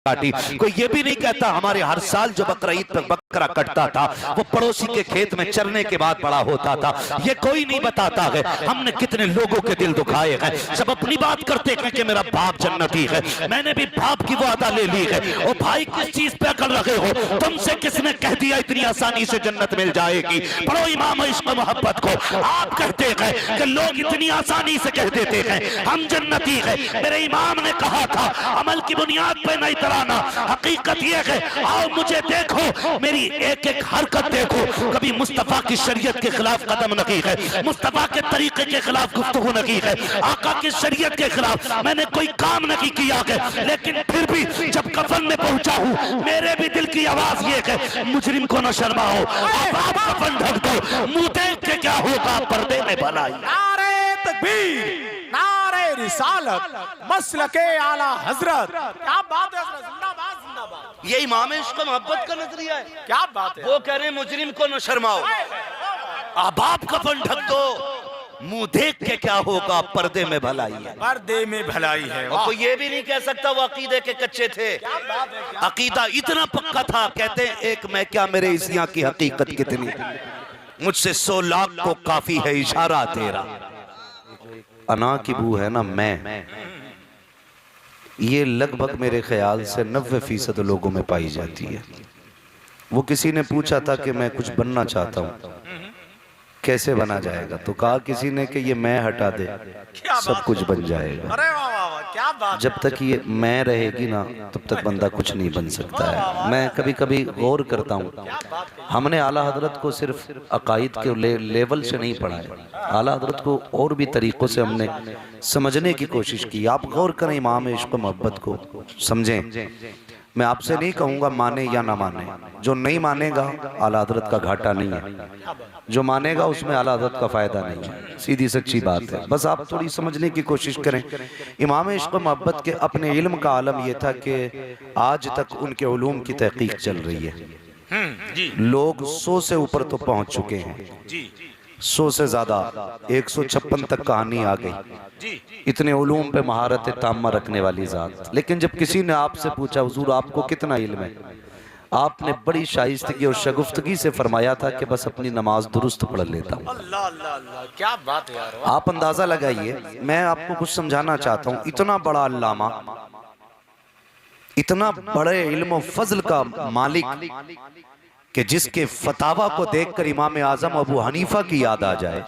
काटी। कोई ये भी नहीं कहता हमारे हर साल जो बकरा ईद पर बकरा कटता था वो पड़ोसी के खेत में चरने के बाद बड़ा होता था। ये कोई नहीं बताता है हमने कितने लोगों के दिल दुखाए हैं। सब अपनी बात करते हैं कि मेरा बाप जन्नती है, मैंने भी बाप की वो अदा ले ली है। ओ भाई किस चीज पे अकल रखे हो? तुमसे किसने कह दिया इतनी आसानी से जन्नत मिल जाएगी? पढ़ो इमाम इश्क मोहब्बत को। आप कहते हैं कि लोग इतनी आसानी से कह देते हैं हम जन्नती है। मेरे इमाम ने कहा था अमल की बुनियाद पे नहीं तराना, हकीकत यह है आओ मुझे देखो, मेरी एक एक हरकत देखो। कभी मुस्तफा की शरीयत के खिलाफ कदम नहीं है, मुस्तफा के तरीके के खिलाफ गुफ्तगू नहीं है, आका की शरीयत के खिलाफ मैंने कोई काम नहीं किया है। लेकिन फिर भी जब कफन में पहुंचा हूं मेरे भी दिल की आवाज ये है मुजरिम को न शर्माओ, आप कफन ढक दो, मुंह देख के क्या होगा पर्दे में भलाई। नारे तकबीर, नारे रिसालत, मसलके आला हजरत। क्या बात है, जिंदाबाद जिंदाबाद। ये इमाम इश्क मोहब्बत का नजरिया है। क्या बात है। वो कह रहे हैं मुजरिम को न शर्माओ, आप कफन ढक दो, मुंह देख के क्या होगा पर्दे में भलाई है। पर्दे में भलाई है। और कोई ये भी नहीं कह सकता वो अकीदे के कच्चे थे। अकीदा इतना पक्का था, कहते हैं एक मैं क्या मेरे इस यहाँ की हकीकत कितनी, मुझसे 100 लाख को काफी है इशारा तेरा। अना की बू है ना मैं, ये लगभग मेरे ख्याल से 90% लोगों में पाई जाती है। वो किसी ने पूछा था कि मैं कुछ बनना चाहता हूँ, कैसे बना जाएगा? तो कहा किसी ने कि ये मैं हटा दे सब कुछ बन जाएगा। अरे वाह वाह वाह, क्या बात। जब तक ये मैं रहेगी ना तब तक बंदा कुछ नहीं बन सकता है। मैं कभी कभी गौर करता हूँ, हमने आला हजरत को सिर्फ अकायद के लेवल से नहीं पढ़ा है, आला हजरत को और भी तरीक़ों से हमने समझने की कोशिश की। आप गौर करें, इमाम इश्क मोहब्बत को समझें। मैं आपसे नहीं कहूँगा माने या ना माने, जो नहीं मानेगा आला हजरत का घाटा नहीं है, जो मानेगा उसमें आला हजरत का फ़ायदा नहीं है। सीधी सच्ची बात है, बस आप थोड़ी समझने की कोशिश करें। इमाम इश्क मोहब्बत के अपने इल्म का आलम यह था कि आज तक उनके उलूम की तहकीक चल रही है। लोग 100 से ऊपर तो पहुँच चुके हैं, 100 से ज़्यादा, 156 तक कहानी आ गई। इतने उलूम पे महारत ताम्मा रखने वाली ज़ात। लेकिन जब किसी ने आपसे पूछा हुजूर आपको कितना इल्म है, आपने बड़ी शाइस्तगी और शगुफ्तगी से फरमाया था कि बस अपनी नमाज दुरुस्त पढ़ लेता हूँ। अल्लाह अल्लाह अल्लाह, क्या बात है यार। आप अंदाजा लगाइए, मैं आपको कुछ समझाना चाहता हूँ। इतना बड़ा अल्लामा, इतना बड़े इल्म फजल का मालिक कि जिसके फतावा को देखकर इमाम आजम अबू हनीफा की याद आ जाए,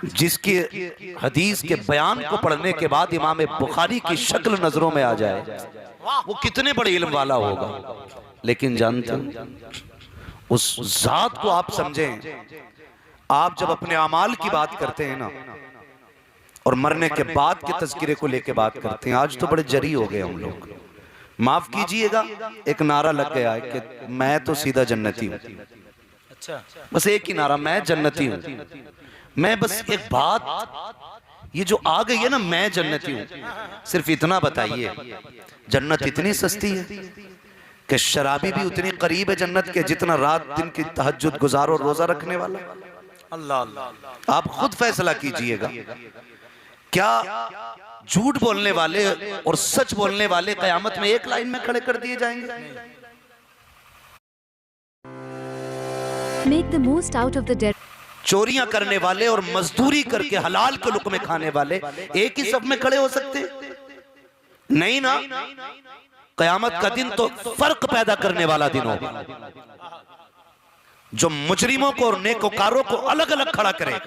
जिसके हदीस के बयान को पढ़ने के बाद इमाम बुखारी की शक्ल नजरों में आ जाए, वो कितने बड़े इल्म वाला होगा। लेकिन जानते हैं उस जात को आप समझें, आप जब अपने अमाल की बात करते हैं ना और मरने के बाद के तज़किरे को लेके बात करते हैं, आज तो बड़े जरी हो गए हम लोग, माफ कीजिएगा। एक नारा लग गया है कि मैं तो सीधा जन्नती हूँ। अच्छा, बस एक ही नारा, मैं जन्नती हूँ। मैं बस एक बात ये जो आ गई है ना, मैं जन्नती हूँ, सिर्फ इतना बताइए जन्नत इतनी सस्ती है कि शराबी भी उतनी करीब है जन्नत के जितना रात दिन की तहज्जुद गुजार और रोजा रखने वाला। अल्लाह अल्लाह, आप खुद फैसला कीजिएगा। क्या झूठ बोलने वाले और सच बोलने वाले कयामत में एक लाइन में खड़े कर दिए जाएंगे? Make the most out of the dead. चोरियां करने वाले और मजदूरी करके हलाल के लुक़्मे खाने वाले एक ही सब में खड़े हो सकते? नहीं ना। कयामत का दिन तो फर्क पैदा करने वाला दिन होगा, जो मुजरिमों को और नेकोकारों को अलग अलग खड़ा करे।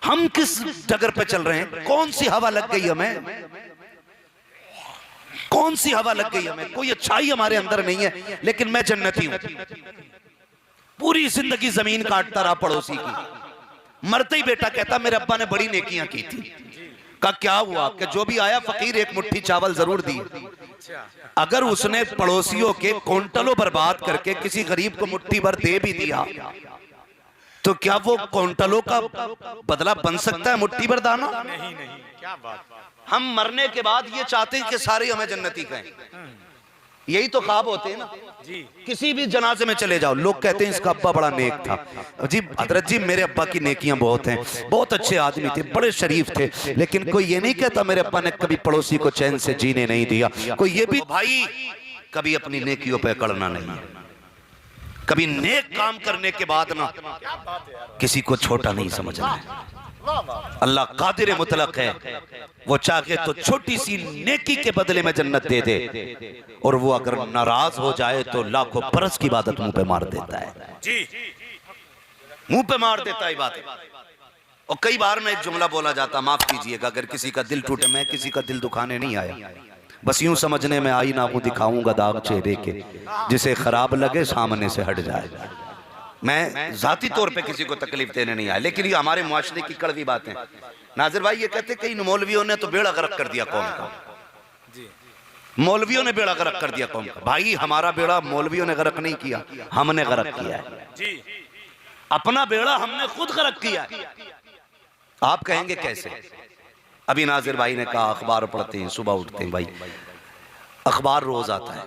हम किस डगर पे चल रहे हैं? कौन सी हवा लग गई हमें? कौन सी हवा लग गई हमें? कोई अच्छाई हमारे अंदर नहीं है, लेकिन मैं जन्नती हूं। पूरी जिंदगी जमीन काटता रहा पड़ोसी की, मरते ही बेटा कहता मेरे अब्बा ने बड़ी नेकियां की थी। का क्या हुआ कि जो भी आया फकीर एक मुट्ठी चावल जरूर दी। अगर उसने पड़ोसियों के क्विंटलों बर्बाद करके किसी गरीब को मुट्ठी भर दे भी दिया तो क्या वो क्विंटलों का बदला बन सकता है मुट्ठी भर दाना? नहीं नहीं, क्या बात। हम मरने के बाद ये चाहते हैं कि सारे हमें जन्नती कहें। यही तो ख्वाब होते हैं ना जी। किसी भी जनाजे में चले जाओ, लोग कहते हैं इसका अब्बा बड़ा नेक था। जी हजरत जी मेरे अब्बा की नेकियां बहुत हैं, बहुत अच्छे आदमी थे, बड़े शरीफ थे, लेकिन कोई ये नहीं कहता मेरे अब्बा ने कभी पड़ोसी को चैन से जीने नहीं दिया। कोई ये भी भाई कभी अपनी नेकियों पे अकड़ना नहीं, कभी नेक काम करने के बाद ना किसी को छोटा नहीं समझना है। अल्लाह कादिर मुतलक है, वो चाहे तो छोटी सी नेकी के बदले में जन्नत दे दे, और वो अगर नाराज हो जाए तो लाखों बरस की इबादत मुंह पे मार देता है जी। मुंह पे मार देता है इबादत। और कई बार में एक जुमला बोला जाता, माफ कीजिएगा अगर किसी का दिल टूटे, मैं किसी का दिल दुखाने नहीं आया, बस यूं समझने में आई ना हूं दिखाऊंगा दाग चेहरे के, जिसे खराब लगे सामने से हट जाए। मैं जाती तौर पे किसी को तकलीफ देने नहीं आया, लेकिन ये हमारे मुआशरे की कड़वी बातें। नाजिर भाई ये कहते कई मौलवियों ने तो बेड़ा गर्क कर दिया कौम का, मौलवियों ने बेड़ा गर्क कर दिया कौम का। भाई हमारा बेड़ा मौलवियों ने गर्क नहीं किया, हमने गर्क किया है जी। अपना बेड़ा हमने खुद गर्क किया है। आप कहेंगे कैसे? अभी नाजिर भाई ने कहा अखबार पढ़ते हैं, सुबह उठते हैं, भाई अखबार रोज आता है,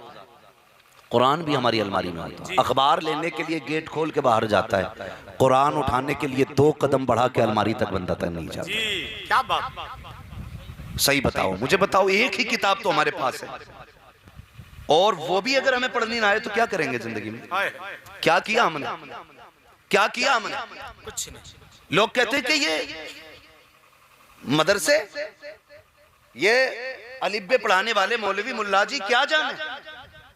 कुरान भी हमारी अलमारी में आता है। अखबार लेने के लिए गेट खोल के बाहर जाता है, कुरान उठाने के लिए 2 कदम बढ़ा के अलमारी तक बंदा तक नहीं जाता। जी क्या बात। सही बताओ, मुझे बताओ, एक ही किताब तो हमारे पास है, और वो भी अगर हमें पढ़नी ना आए तो क्या करेंगे जिंदगी में? क्या किया हमने, क्या किया हमने? कुछ नहीं। लोग कहते हैं कि ये मदरसे, ये अलिब्बे पढ़ाने वाले मौलवी मुल्ला जी क्या जाने।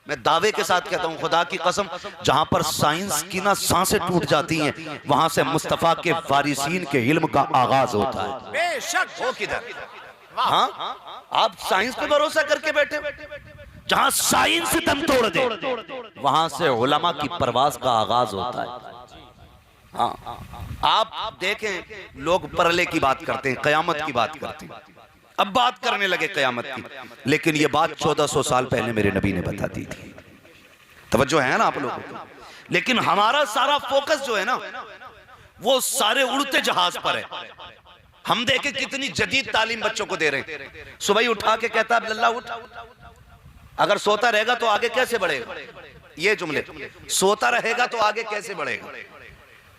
मैं दावे के साथ कहता हूं खुदा की कसम, जहां पर साइंस की ना सांसें टूट जाती हैं, वहां से मुस्तफा के वारिसीन के इल्म का आगाज होता है। बेशक। वो किधर? हाँ आप साइंस पे भरोसा करके बैठे, जहां साइंस दम तोड़ दे वहां से उलमा की परवाज का आगाज होता है। हाँ आप देखें, लोग परले की बात करते हैं, कयामत की बात करते हैं, अब बात करने लगे कयामत की, लेकिन ये बात 1400 साल पहले मेरे नबी ने बता दी थी। तवज्जो है ना आप लोगों को? लेकिन हमारा सारा फोकस जो है ना, वो सारे उड़ते जहाज पर है। हम देखें कितनी जदीद तालीम बच्चों को दे रहे हैं। सुबह उठा के कहता है लल्ला उठ, अगर सोता रहेगा तो आगे कैसे बढ़ेगा? ये जुमले, सोता रहेगा तो आगे कैसे बढ़ेगा?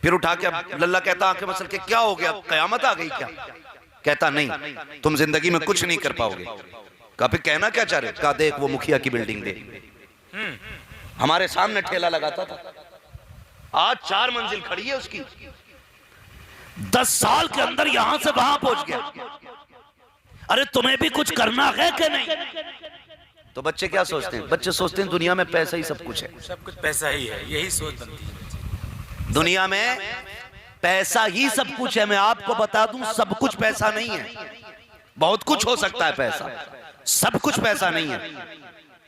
फिर उठा के लल्ला कहता आंखें मसल के क्या हो गया, कयामत आ गई क्या? कहता नहीं, तुम जिंदगी में कुछ नहीं कर पाओगे। कहा फिर कहना क्या चाह रहे? कहा देख वो मुखिया की बिल्डिंग दे, हमारे सामने ठेला लगाता था, आज 4 मंजिल खड़ी है उसकी, 10 साल के अंदर यहां से वहां पहुंच गया। अरे तुम्हें भी कुछ करना है कि नहीं? तो बच्चे क्या सोचते हैं? बच्चे सोचते हैं दुनिया में पैसा ही सब कुछ है, सब कुछ पैसा ही है, यही सोच बनती है। दुनिया में पैसा ही सब कुछ है। मैं आपको बता दूं सब कुछ पैसा नहीं है, बहुत कुछ हो सकता है पैसा, सब कुछ पैसा नहीं है,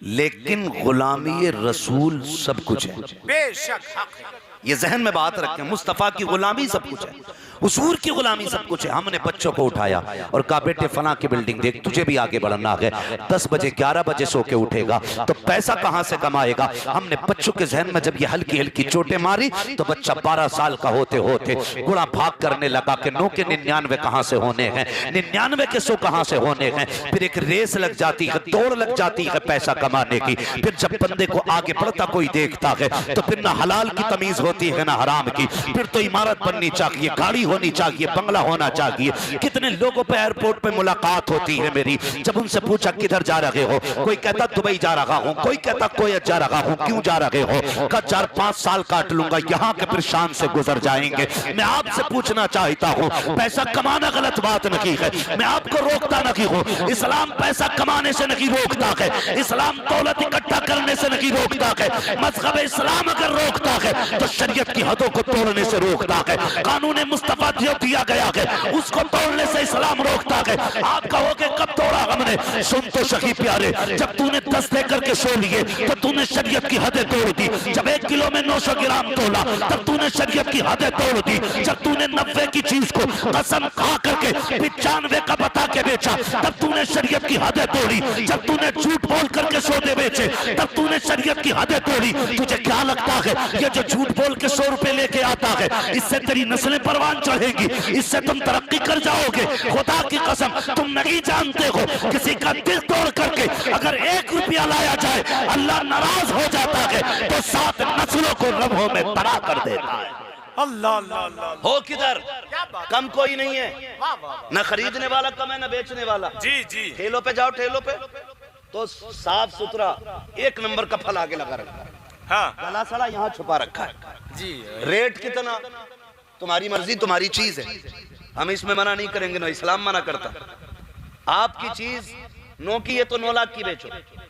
लेकिन गुलामी रसूल सब कुछ है। बेशक हक है। ये जहन में बात रखें, मुस्तफा की गुलामी सब कुछ है, हुजूर की गुलामी सब कुछ है। हमने बच्चों को उठाया और कहा बेटे फला की बिल्डिंग देख, तुझे भी आगे बढ़ना है, 10 बजे 11 बजे सो के उठेगा तो पैसा कहां से कमाएगा? हमने बच्चों के जहन में जब ये हल्की हल्की चोटें मारी तो बच्चा 12 साल का होते होते गुड़ा भाग करने लगा कि 9 के 99 कहां से होने हैं, 99 के 100 कहां से होने हैं। फिर एक रेस लग जाती है, दौड़ लग जाती है पैसा कमाने की। फिर जब बंदे को आगे बढ़ता कोई देखता है तो फिर ना हलाल की तमीज होती है ना हराम की। फिर तो इमारत बननी चाहिए, गाड़ी होनी चाहिए, बंगला होना चाहिए। कितने लोगों पे एयरपोर्ट पे मुलाकात होती है मेरी, जब उनसे पूछा किधर जा रहे हो, कोई कहता दुबई जा रहा हूं, कोई कहता कोयत जा रहा हूं। क्यों जा रहे हो? का 4-5 साल काट लूंगा, यहाँ के फिर शान से गुजर जाएंगे। मैं आपसे पूछना चाहता हूँ, पैसा कमाना गलत बात नहीं है, मैं आपको रोकता नहीं हूँ। इस्लाम पैसा कमाने से नहीं रोकता है, इस्लाम दौलत इकट्ठा करने से नहीं रोकता है। मज़हब इस्लाम अगर रोकता है तो शरीयत की हदों को तोड़ने से रोकता है। कानून मुस्तफा जो दिया गया है उसको तोड़ने से इस्लाम रोकता है। आप कहोगे कब तोड़ा हमने? सुन तो सही प्यारे, जब तूने 10 लेकर के सो लिए तो तूने शरीयत की हदें तोड़ दी। जब 1 किलो में 900 ग्राम तोला तब तूने शरीयत की हदें तोड़ दी। जब तूने 90 की चीज को कसम खा करके 95 का बता के बेचा तब तूने शरीयत की हदें तोड़ी। जब तूने झूठ बोल करके सौदे बेचे, तब तूने शरीयत की हदें तोड़ी। तुझे क्या लगता है ये जो झूठ बोल के 100 रुपए लेके आता है, इससे तेरी नस्लें परवान चढ़ेंगी, इससे तुम तरक्की कर जाओगे? खुदा की कसम तुम नहीं जानते हो, किसी का दिल तोड़ करके अगर 1 रुपया लाया जाए, अल्लाह नाराज हो जाता है तो 7 नस्लों को रबों में तबाह कर देता है। अल्लाह अल्लाह अल्लाह। हो किधर? क्या बात? कम कोई नहीं है, वाह वाह। न खरीदने वाला कम है न बेचने वाला। जी जी। ठेलों पे जाओ, ठेलों पे तो साफ सुथरा 1 नंबर का फल आगे लगा रखा है, हाँ गला सड़ा यहाँ छुपा रखा है। जी। रेट कितना तुम्हारी मर्जी, तुम्हारी चीज है, हम इसमें मना नहीं करेंगे, ना इस्लाम मना करता। आपकी चीज 9 की है तो 9 लाख की बेचो,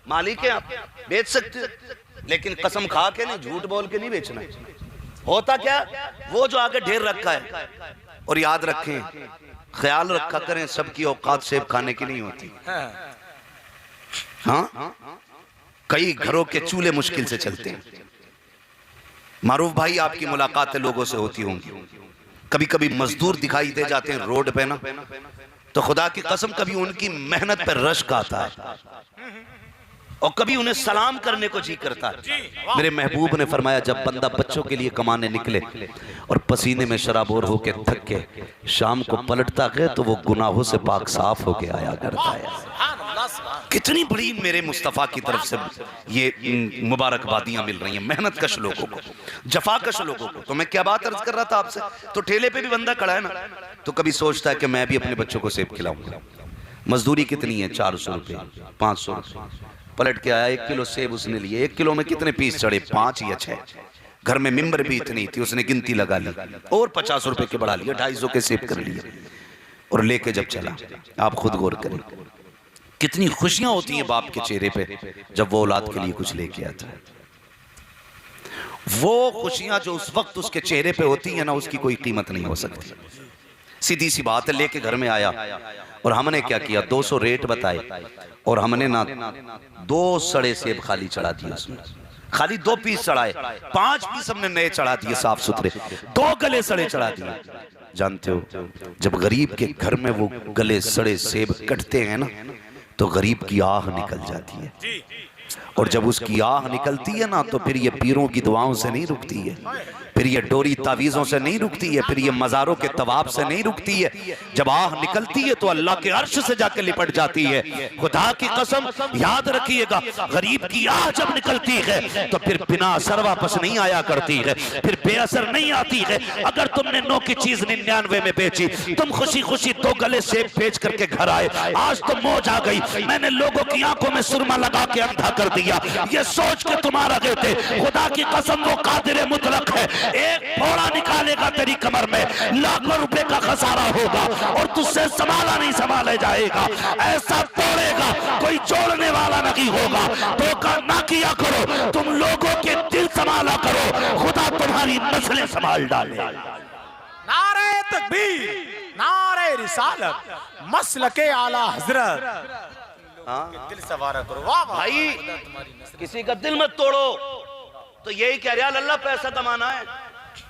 मालिक है आप, बेच सकते हो, लेकिन कसम खा के नहीं, झूठ बोल के नहीं बेचना। होता क्या, वो जो आगे ढेर रखा है। और याद रखें, ख्याल रखा करें, सबकी औकात सेब खाने की नहीं होती। हाँ, कई घरों के चूल्हे मुश्किल से चलते हैं। मारूफ भाई, आपकी मुलाकातें लोगों से होती होंगी, कभी कभी मजदूर दिखाई दे जाते हैं रोड पे ना, तो खुदा की कसम कभी उनकी मेहनत पर रश्क आता है और कभी उन्हें सलाम करने को जी करता है। मेरे महबूब ने फरमाया, जब बंदा बच्चों के लिए कमाने निकले और पसीने में शराबोर होके थक के शाम को पलटता है तो वो गुनाहों से पाक साफ होके आया करता है। कितनी बड़ी मेरे मुस्तफ़ा की तरफ से ये मुबारकबादियां मिल रही हैं मेहनत कश लोगों को, जफाकश लोगों को। तो मैं क्या बात अर्ज कर रहा था आपसे, तो ठेले पे भी बंदा खड़ा है ना, तो कभी सोचता है कि मैं भी अपने बच्चों को सेब खिलाऊंगा। मजदूरी कितनी है? 400 रुपये, 500 रुपये। पलट के आया, 1 किलो सेब उसने लिए, 1 किलो में कितने पीस चढ़े? 5 या 6। घर में मिंबर भी इतनी थी, उसने गिनती लगा ली और 50 रुपए के बढ़ा लिया, 250 के सेब कर लिए और लेके जब चला। आप खुद गौर करें, कितनी खुशियां होती हैं बाप के चेहरे पे जब वो औलाद के लिए कुछ लेके आता है। वो खुशियां जो उस वक्त उसके चेहरे पे होती है ना, उसकी कोई कीमत नहीं हो सकती। सीधी सी बात है, लेके घर में आया और हमने क्या किया, 200 रेट बताए और हमने ना 2 सड़े सेब खाली चढ़ा दिए उसमें, खाली 2 पीस चढ़ाए, 5 पीस हमने नए चढ़ा दिए साफ सुथरे, 2 गले सड़े चढ़ा दिए। जानते हो, जब गरीब के घर में वो गले सड़े सेब कटते हैं ना, तो गरीब की आह निकल जाती है, और जब उसकी आह निकलती है ना, तो फिर ये पीरों की दुआओं से नहीं रुकती है, फिर ये डोरी तावीज़ों से नहीं रुकती है, फिर ये मज़ारों के तवाब से नहीं रुकती है। जब आह निकलती है तो अल्लाह के अर्श से जाकर लिपट जाती है। खुदा की कसम याद रखिएगा, गरीब की आह जब निकलती है तो फिर बिना असर वापस नहीं आया करती है, फिर बेअसर नहीं आती है। अगर तुमने 9 की चीज 99 में बेची, तुम खुशी खुशी 2 गले सेब बेच करके घर आए, आज तो मौज आ गई, मैंने लोगों की आंखों में सुरमा लगा के अंधा कर दिया, ये सोच के तुम आ रहे थे। खुदा की कसम वो कादिर मुतलक है, एक फोड़ा निकालेगा तेरी कमर में, लाखों रुपए का खसारा होगा और तुझसे संभाला नहीं संभाले जाएगा। ऐसा तोड़ेगा, कोई जोड़ने वाला नहीं होगा। धोखा ना किया करो, तुम लोगों के दिल संभाला करो, खुदा तुम्हारी नस्लें संभाल डाले। नारे तकबीर, नारे रिसालत, मसलके आला हजरत। दिल सवारा करो। वाह भाई, किसी का दिल मत तोड़ो, तो यही कह रहा, अल्लाह पैसा कमाना है।